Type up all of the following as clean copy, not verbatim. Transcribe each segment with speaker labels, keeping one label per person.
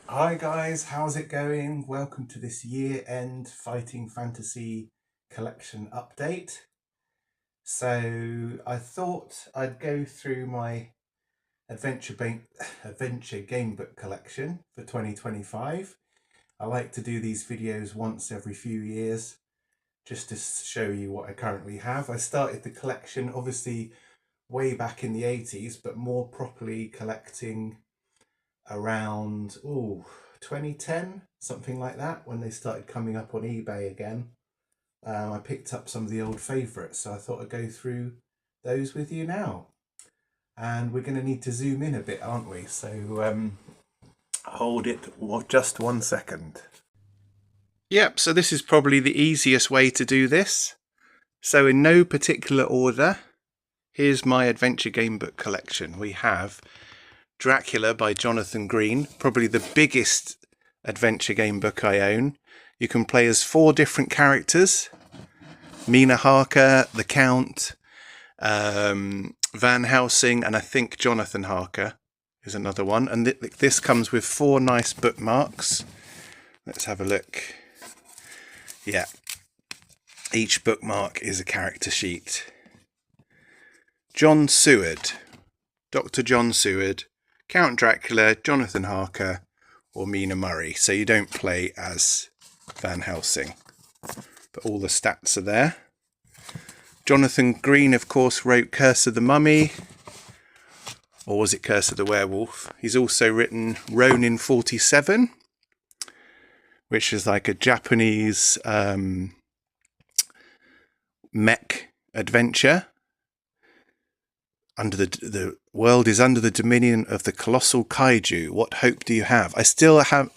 Speaker 1: Hi guys, how's it going? Welcome to this year-end Fighting Fantasy collection update. So I thought I'd go through my adventure gamebook collection for 2025. I like to do these videos once every few years just to show you what I currently have. I started the collection obviously way back in the 80s, but more properly collecting around 2010, something like that, when they started coming up on eBay again. I picked up some of the old favourites, so I thought I'd go through those with you now. And we're going to need to zoom in a bit, aren't we? So hold it just 1 second. Yep, so this is probably the easiest way to do this. So in no particular order, here's my adventure gamebook collection. We have Dracula by Jonathan Green, probably the biggest adventure game book I own. You can play as 4 different characters: Mina Harker, the Count, Van Helsing, and I think Jonathan Harker is another one. And this comes with 4 nice bookmarks. Let's have a look. Yeah, each bookmark is a character sheet. John Seward, Dr. John Seward, Count Dracula, Jonathan Harker, or Mina Murray. So you don't play as Van Helsing, but all the stats are there. Jonathan Green, of course, wrote Curse of the Mummy, or was it Curse of the Werewolf? He's also written Ronin 47, which is like a Japanese mech adventure. The world is under the dominion of the colossal kaiju. What hope do you have? I still have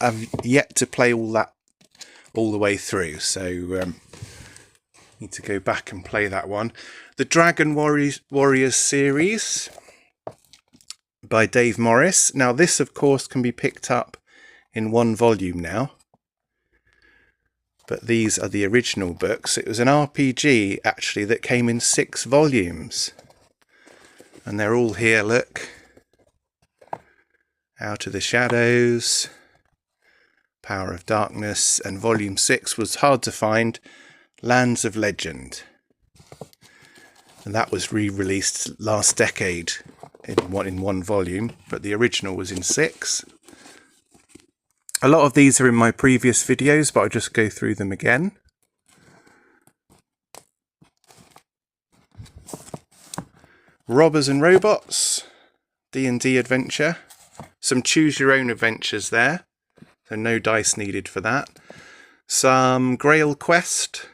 Speaker 1: yet to play all the way through, so need to go back and play that one. The Dragon Warriors series by Dave Morris. Now this, of course, can be picked up in 1 volume now, but these are the original books. It was an RPG actually that came in 6 volumes. And they're all here, look. Out of the Shadows, Power of Darkness, and Volume 6 was hard to find, Lands of Legend. And that was re-released last decade in one volume, but the original was in 6. A lot of these are in my previous videos, but I'll just go through them again. Robbers and Robots, D&D adventure. Some choose your own adventures there, so no dice needed for that. Some Grail Quest,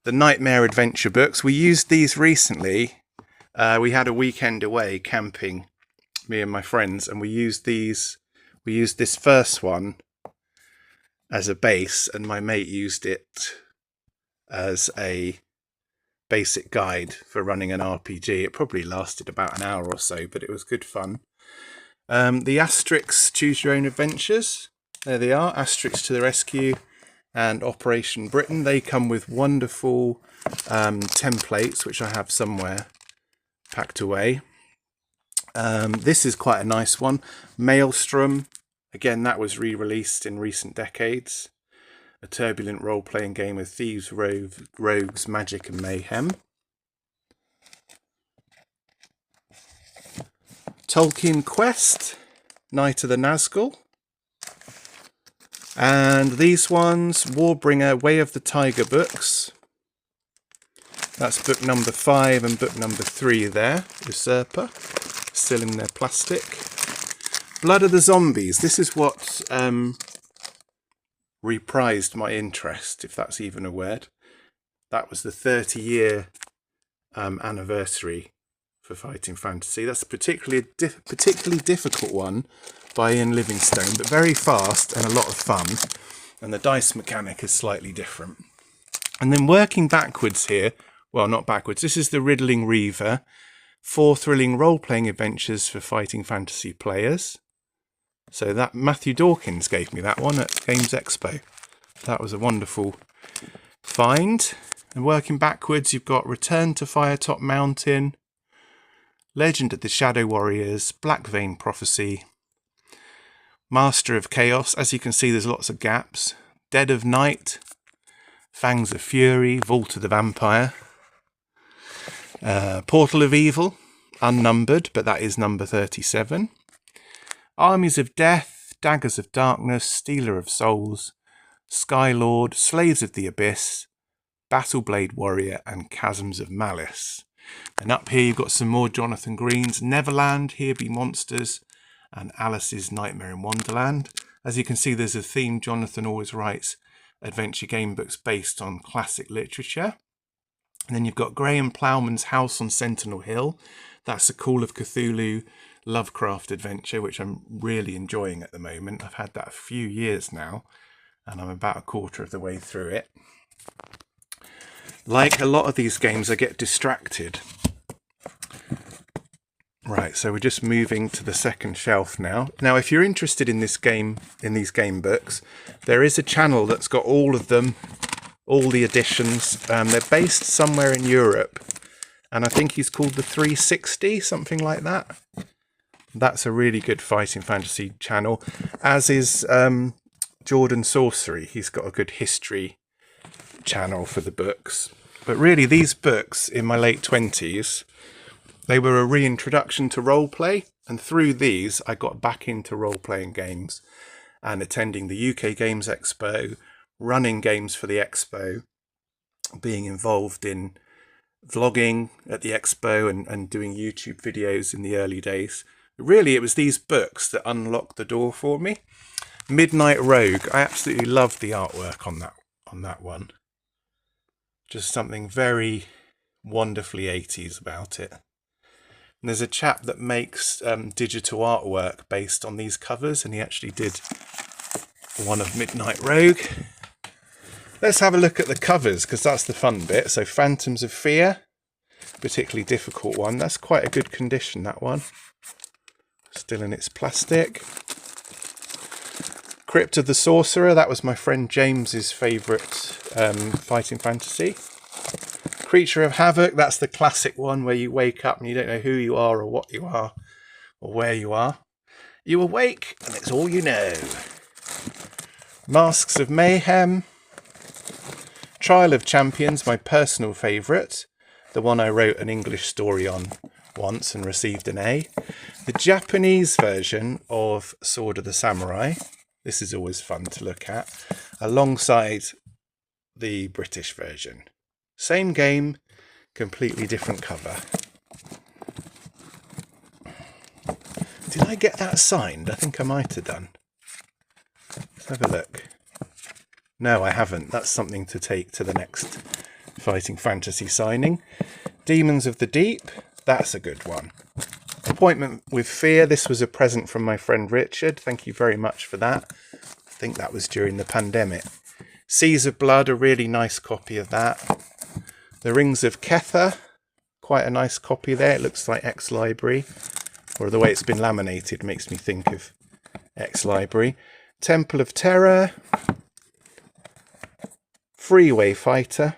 Speaker 1: the Nightmare Adventure books. We used these recently. We had a weekend away camping, me and my friends, and we used these. We used this first one as a base, and my mate used it as a basic guide for running an RPG. It probably lasted about an hour or so, but it was good fun. The Asterix Choose Your Own Adventures. There they are, Asterix to the Rescue and Operation Britain. They come with wonderful templates, which I have somewhere packed away. This is quite a nice one. Maelstrom. Again, that was re-released in recent decades. A turbulent role-playing game of thieves, rogues, magic and mayhem. Tolkien Quest, Knight of the Nazgul. And these ones, Warbringer, Way of the Tiger books. That's book number 5 and book number 3 there, Usurper, still in their plastic. Blood of the Zombies, this is what reprised my interest, if that's even a word. That was the 30-year anniversary for Fighting Fantasy. That's a particularly difficult one by Ian Livingstone, but very fast and a lot of fun. And the dice mechanic is slightly different. And then working backwards here, well, not backwards, this is the Riddling Reaver, 4 thrilling role-playing adventures for Fighting Fantasy players. So that Matthew Dawkins gave me that one at Games Expo. That was a wonderful find. And working backwards, you've got Return to Firetop Mountain, Legend of the Shadow Warriors, Black Vein Prophecy, Master of Chaos. As you can see, there's lots of gaps. Dead of Night, Fangs of Fury, Vault of the Vampire, Portal of Evil, unnumbered, but that is number 37. Armies of Death, Daggers of Darkness, Stealer of Souls, Skylord, Slaves of the Abyss, Battleblade Warrior, and Chasms of Malice. And up here you've got some more Jonathan Green's Neverland, Here Be Monsters, and Alice's Nightmare in Wonderland. As you can see, there's a theme. Jonathan always writes adventure game books based on classic literature. And then you've got Graham Plowman's House on Sentinel Hill. That's a Call of Cthulhu Lovecraft adventure, which I'm really enjoying at the moment. I've had that a few years now, and I'm about a quarter of the way through it. Like a lot of these games, I get distracted. Right, so we're just moving to the second shelf now. Now, if you're interested in this game, in these game books, there is a channel that's got all of them, all the editions. They're based somewhere in Europe, and I think he's called the 360, something like that. That's a really good fighting fantasy channel, as is Jordan Sorcery. He's got a good history channel for the books. But really, these books in my late 20s, they were a reintroduction to roleplay, and through these I got back into role-playing games and attending the UK Games Expo, running games for the Expo, being involved in vlogging at the Expo and doing YouTube videos in the early days. Really, it was these books that unlocked the door for me. Midnight Rogue, I absolutely loved the artwork on that one. Just something very wonderfully 80s about it. And there's a chap that makes digital artwork based on these covers, and he actually did one of Midnight Rogue. Let's have a look at the covers, because that's the fun bit. So Phantoms of Fear, particularly difficult one. That's quite a good condition, that one. Still in its plastic. Crypt of the Sorcerer, that was my friend James's favourite fighting fantasy. Creature of Havoc, that's the classic one where you wake up and you don't know who you are or what you are or where you are. You awake and it's all you know. Masks of Mayhem. Trial of Champions, my personal favourite. The one I wrote an English story on once and received an A. The Japanese version of Sword of the Samurai. This is always fun to look at. Alongside the British version. Same game, completely different cover. Did I get that signed? I think I might have done. Let's have a look. No, I haven't. That's something to take to the next fighting fantasy signing. Demons of the Deep. That's a good one. Appointment with Fear. This was a present from my friend Richard. Thank you very much for that. I think that was during the pandemic. Seas of Blood, a really nice copy of that. The Rings of Kether, quite a nice copy there. It looks like Ex-Library, or the way it's been laminated makes me think of Ex-Library. Temple of Terror, Freeway Fighter,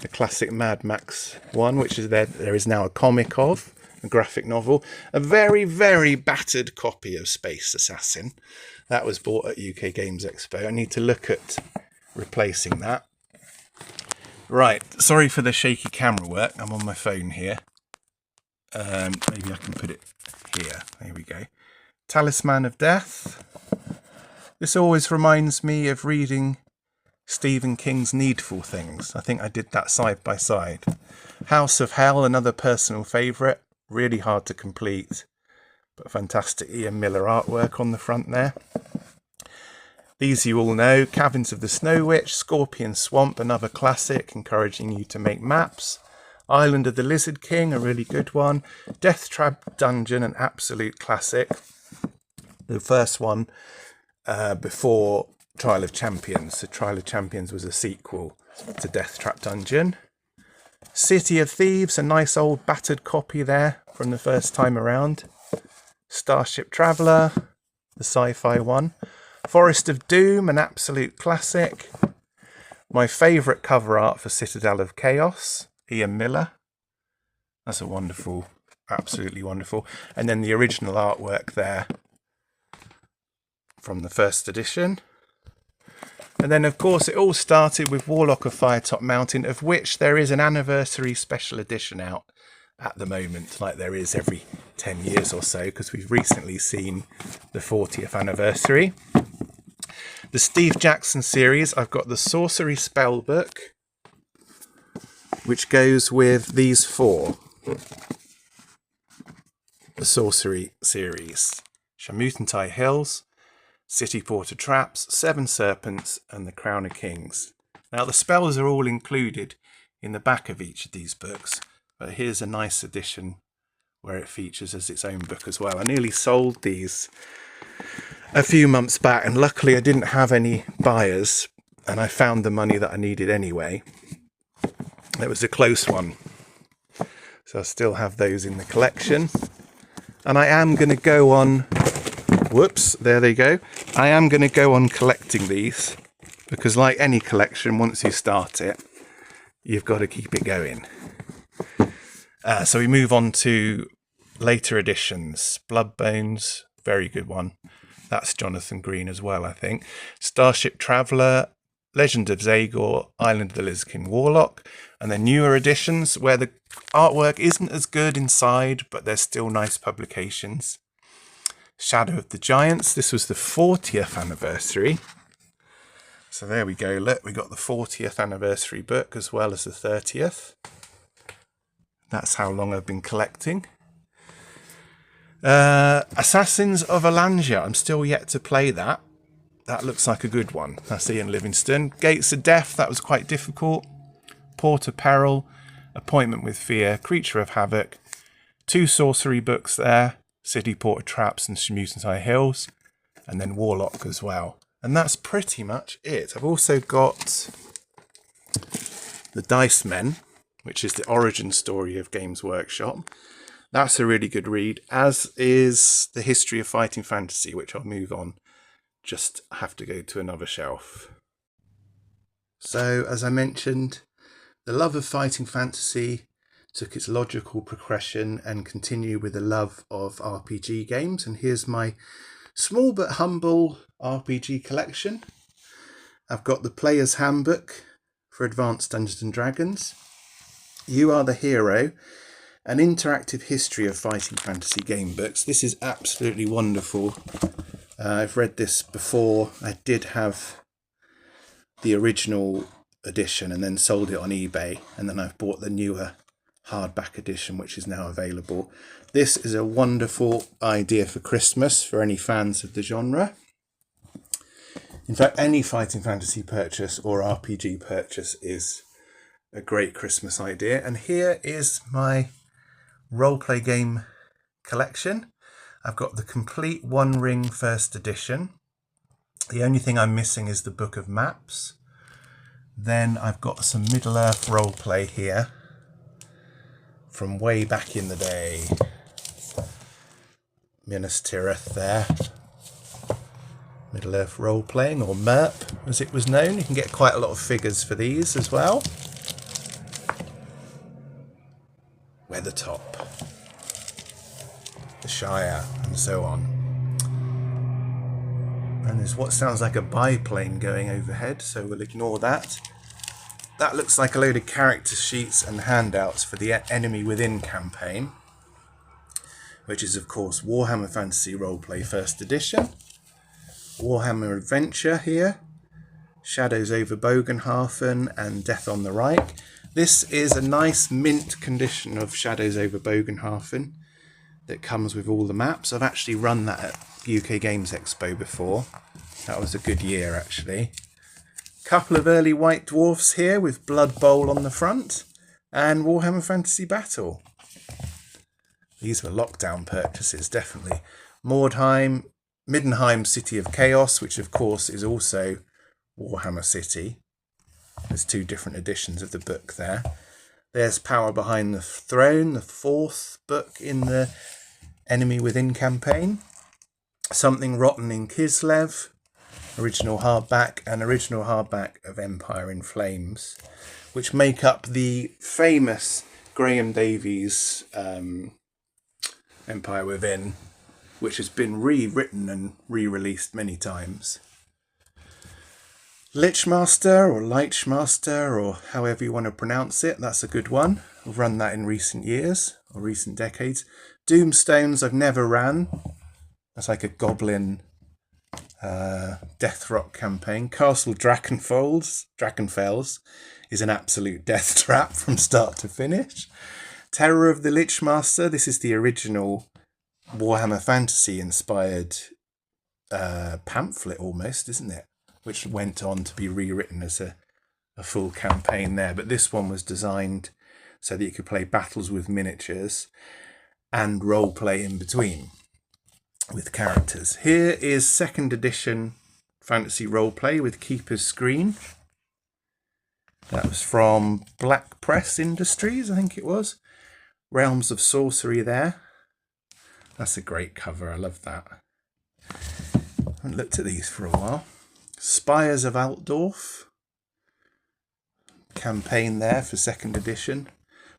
Speaker 1: the classic Mad Max one, which is there is now a comic of, a graphic novel. A very, very battered copy of Space Assassin. That was bought at UK Games Expo. I need to look at replacing that. Right, sorry for the shaky camera work. I'm on my phone here. Maybe I can put it here. There we go. Talisman of Death. This always reminds me of reading Stephen King's Needful Things. I think I did that side by side. House of Hell, another personal favourite. Really hard to complete, but fantastic Ian Miller artwork on the front there. These you all know. Caverns of the Snow Witch, Scorpion Swamp, another classic, encouraging you to make maps. Island of the Lizard King, a really good one. Death Trap Dungeon, an absolute classic. The first one before Trial of Champions. So Trial of Champions was a sequel to Death Trap Dungeon. City of Thieves, a nice old battered copy there from the first time around. Starship Traveller, the sci-fi one. Forest of Doom, an absolute classic. My favourite cover art for Citadel of Chaos, Ian Miller. That's a wonderful, absolutely wonderful. And then the original artwork there from the first edition. And then, of course, it all started with Warlock of Firetop Mountain, of which there is an anniversary special edition out at the moment, like there is every 10 years or so, because we've recently seen the 40th anniversary. The Steve Jackson series, I've got the Sorcery Spellbook, which goes with these 4. The Sorcery series. Shamutantai Hills, City Porter Traps, 7 Serpents, and the Crown of Kings. Now the spells are all included in the back of each of these books, but here's a nice edition where it features as its own book as well. I nearly sold these a few months back, and luckily I didn't have any buyers, and I found the money that I needed anyway. It was a close one, so I still have those in the collection. And I am going to go on... Whoops, there they go. I am going to go on collecting these, because like any collection, once you start it, you've got to keep it going. So we move on to later editions. Bloodbones, very good one. That's Jonathan Green as well, I think. Starship Traveller, Legend of Zagor, Island of the Lizkin Warlock, and then newer editions where the artwork isn't as good inside, but there's still nice publications. Shadow of the Giants, this was the 40th anniversary. So there we go, look, we got the 40th anniversary book as well as the 30th. That's how long I've been collecting. Assassins of Alangia, I'm still yet to play that. That looks like a good one. That's Ian Livingston. Gates of Death, that was quite difficult. Port of Peril, Appointment with Fear, Creature of Havoc. 2 sorcery books there. City Porter Traps and Shamutantai Hills, and then Warlock as well. And that's pretty much it. I've also got The Dice Men, which is the origin story of Games Workshop. That's a really good read, as is The History of Fighting Fantasy, which I'll move on. Just have to go to another shelf. So, as I mentioned, the love of fighting fantasy took its logical progression and continued with a love of RPG games. And here's my small but humble RPG collection. I've got the Player's Handbook for Advanced Dungeons and Dragons, You Are the Hero, an interactive history of fighting fantasy game books. This is absolutely wonderful. I've read this before. I did have the original edition and then sold it on eBay, and then I've bought the newer hardback edition, which is now available. This is a wonderful idea for Christmas for any fans of the genre. In fact, any fighting fantasy purchase or RPG purchase is a great Christmas idea. And here is my roleplay game collection. I've got the complete One Ring first edition. The only thing I'm missing is the Book of Maps. Then I've got some Middle-earth roleplay here from way back in the day. Minas Tirith there. Middle-earth role-playing, or MERP as it was known. You can get quite a lot of figures for these as well. Weathertop, the Shire, and so on. And there's what sounds like a biplane going overhead, so we'll ignore that. That looks like a load of character sheets and handouts for the Enemy Within campaign, which is of course Warhammer Fantasy Roleplay First Edition, Warhammer Adventure here, Shadows over Bogenhafen and Death on the Reich. This is a nice mint condition of Shadows over Bogenhafen that comes with all the maps. I've actually run that at UK Games Expo before. That was a good year actually. Couple of early White Dwarfs here with Blood Bowl on the front, and Warhammer Fantasy Battle. These were lockdown purchases, definitely. Mordheim, Middenheim City of Chaos, which of course is also Warhammer City. There's 2 different editions of the book there. There's Power Behind the Throne, the 4th book in the Enemy Within campaign. Something Rotten in Kislev, original hardback, and original hardback of Empire in Flames, which make up the famous Graham Davies Empire Within which has been rewritten and re-released many times. Lichmaster or Lichmaster, or however you want to pronounce it, that's a good one. I've run that in recent years or recent decades. Doomstones I've never ran. That's like a goblin death rock campaign. Castle Drakenfels is an absolute death trap from start to finish. Terror of the Lichmaster, this is the original Warhammer Fantasy inspired pamphlet almost, isn't it? Which went on to be rewritten as a full campaign there. But this one was designed so that you could play battles with miniatures and role play in between with characters. Here is 2nd edition fantasy roleplay with Keeper's Screen. That was from Black Press Industries, I think it was. Realms of Sorcery there. That's a great cover, I love that. I haven't looked at these for a while. Spires of Altdorf. Campaign there for 2nd edition.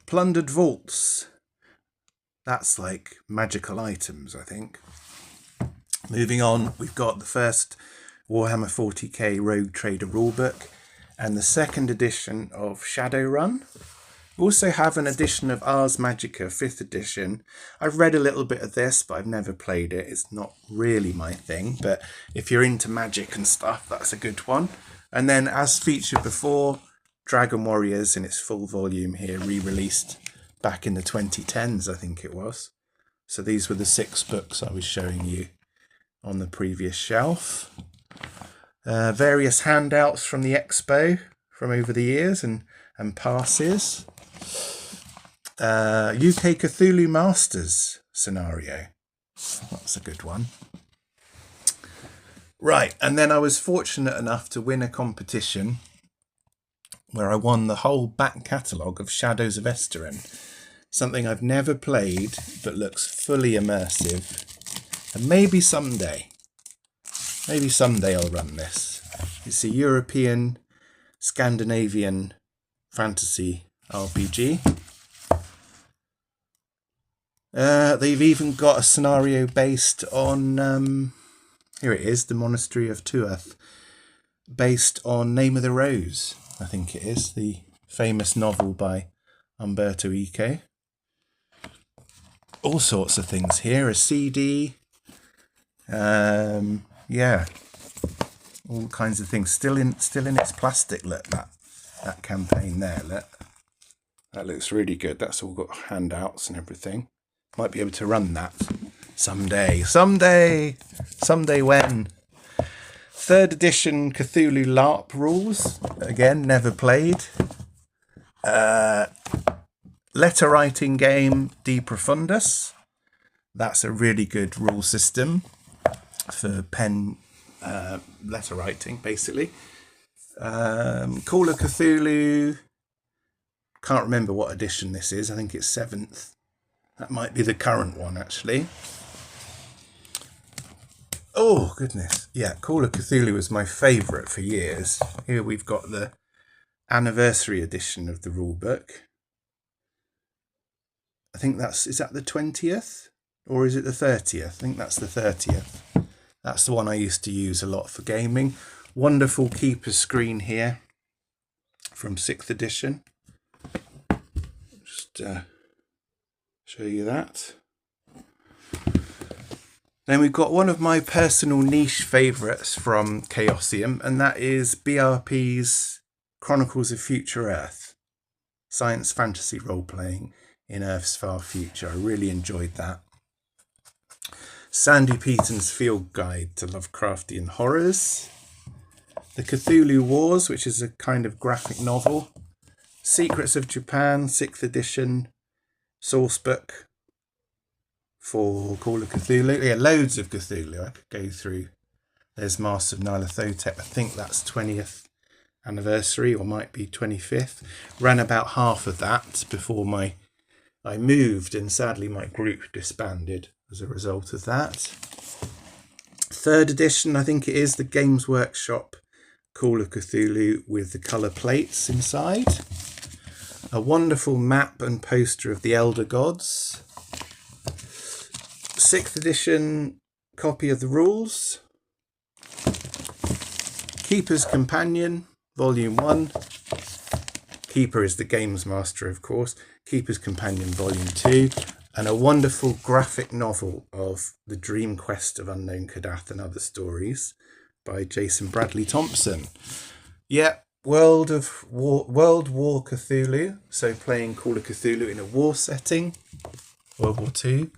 Speaker 1: Plundered Vaults. That's like magical items, I think. Moving on, we've got the first Warhammer 40k Rogue Trader rulebook and the 2nd edition of Shadowrun. We also have an edition of Ars Magica 5th edition. I've read a little bit of this, but I've never played it. It's not really my thing, but if you're into magic and stuff, that's a good one. And then, as featured before, Dragon Warriors in its full volume here, re-released back in the 2010s, I think it was. So these were the 6 books I was showing you on the previous shelf. Various handouts from the expo from over the years and passes. UK Cthulhu Masters scenario. That's a good one. Right, and then I was fortunate enough to win a competition where I won the whole back catalogue of Shadows of Esteren. Something I've never played, but looks fully immersive. And maybe someday I'll run this. It's a European, Scandinavian fantasy RPG. They've even got a scenario based on, here it is, the Monastery of Tuath, based on Name of the Rose, I think it is, the famous novel by Umberto Eco. All sorts of things here, a CD, yeah, all kinds of things. Still in its plastic. Look, that campaign there. Look, that looks really good. That's all got handouts and everything. Might be able to run that someday. Someday when. 3rd edition Cthulhu LARP rules. Again, never played. Letter writing game De Profundus. That's a really good rule system for pen letter writing, basically. Call of Cthulhu. Can't remember what edition this is. I think it's 7th. That might be the current one, actually. Oh, goodness. Yeah, Call of Cthulhu was my favourite for years. Here we've got the anniversary edition of the rulebook. I think is that the 20th? Or is it the 30th? I think that's the 30th. That's the one I used to use a lot for gaming. Wonderful Keeper's Screen here from 6th edition. Just show you that. Then we've got one of my personal niche favourites from Chaosium, and that is BRP's Chronicles of Future Earth. Science fantasy role-playing in Earth's far future. I really enjoyed that. Sandy Peaton's Field Guide to Lovecraftian Horrors. The Cthulhu Wars, which is a kind of graphic novel. Secrets of Japan, 6th edition sourcebook for Call of Cthulhu. Yeah, loads of Cthulhu I could go through. There's Master of Nyarlathotep. I think that's 20th anniversary, or might be 25th. Ran about half of that before I moved, and sadly my group disbanded as a result of that. 3rd edition, I think it is, the Games Workshop Call of Cthulhu with the colour plates inside. A wonderful map and poster of the Elder Gods. 6th edition copy of the rules. Keeper's Companion, Volume 1. Keeper is the games master, of course. Keeper's Companion, Volume 2. And a wonderful graphic novel of The Dream Quest of Unknown Kadath and Other Stories by Jason Bradley Thompson. Yeah, World War Cthulhu. So playing Call of Cthulhu in a war setting. World War II.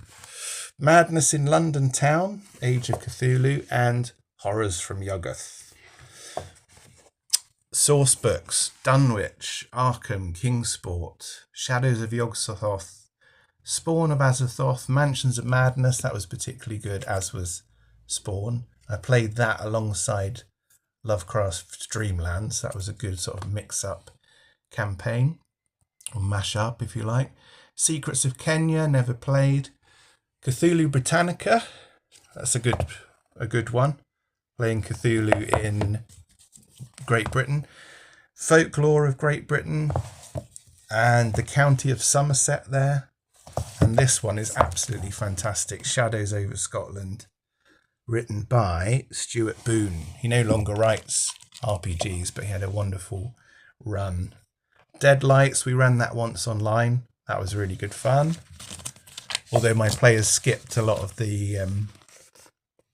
Speaker 1: Madness in London Town, Age of Cthulhu, and Horrors from Yuggoth. Source books: Dunwich, Arkham, Kingsport, Shadows of Yog-Sothoth, Spawn of Azathoth, Mansions of Madness. That was particularly good, as was Spawn. I played that alongside Lovecraft's Dreamlands. That was a good sort of mix-up campaign, or mash-up if you like. Secrets of Kenya, never played. Cthulhu Britannica, that's a good one. Playing Cthulhu in Great Britain. Folklore of Great Britain and the County of Somerset there. And this one is absolutely fantastic. Shadows over Scotland, written by Stuart Boone. He no longer writes RPGs, but he had a wonderful run. Deadlights, we ran that once online. That was really good fun. Although my players skipped a lot of the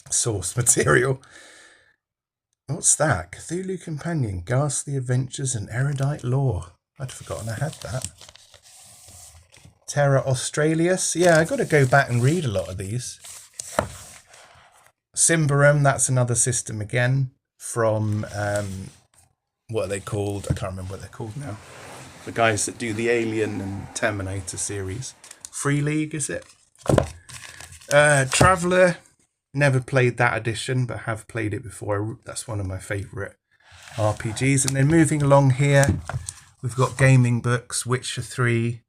Speaker 1: source material. What's that? Cthulhu Companion, Ghastly Adventures and Erudite Lore. I'd forgotten I had that. Terra Australis. Yeah, I've got to go back and read a lot of these. Symbaroum, that's another system again from, what are they called? I can't remember what they're called now. The guys that do the Alien and Terminator series. Free League, is it? Traveller. Never played that edition, but have played it before. That's one of my favourite RPGs. And then moving along here, we've got gaming books. Witcher 3,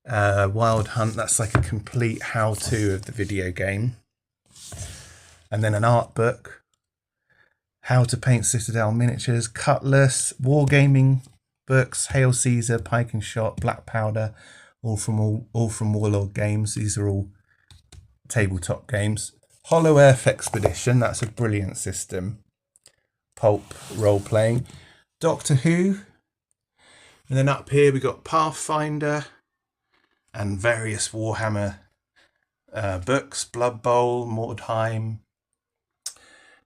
Speaker 1: Wild Hunt. That's like a complete how-to of the video game. And then an art book. How to Paint Citadel Miniatures. Cutlass. Wargaming books. Hail Caesar, Pike and Shot, Black Powder. All from Warlord Games. These are all tabletop games. Hollow Earth Expedition, that's a brilliant system. Pulp role-playing. Doctor Who. And then up here we got Pathfinder and various Warhammer books. Blood Bowl, Mordheim.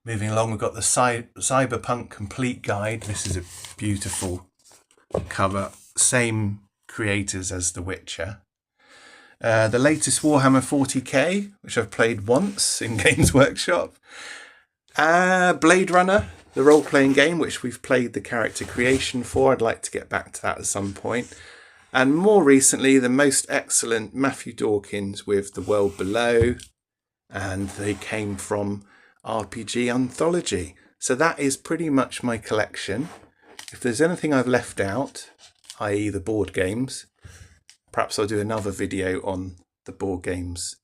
Speaker 1: Moving along, we've got the Cyberpunk Complete Guide. This is a beautiful cover. Same creators as The Witcher. The latest Warhammer 40k, which I've played once in Games Workshop. Blade Runner, the role-playing game, which we've played the character creation for. I'd like to get back to that at some point. And more recently, the most excellent Matthew Dawkins with The World Below. And they came from RPG Anthology. So that is pretty much my collection. If there's anything I've left out, i.e. the board games, perhaps I'll do another video on the board games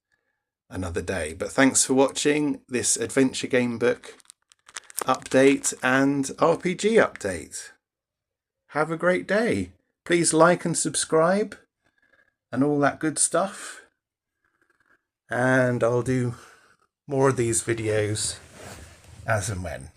Speaker 1: another day. But thanks for watching this adventure game book update and RPG update. Have a great day. Please like and subscribe and all that good stuff. And I'll do more of these videos as and when.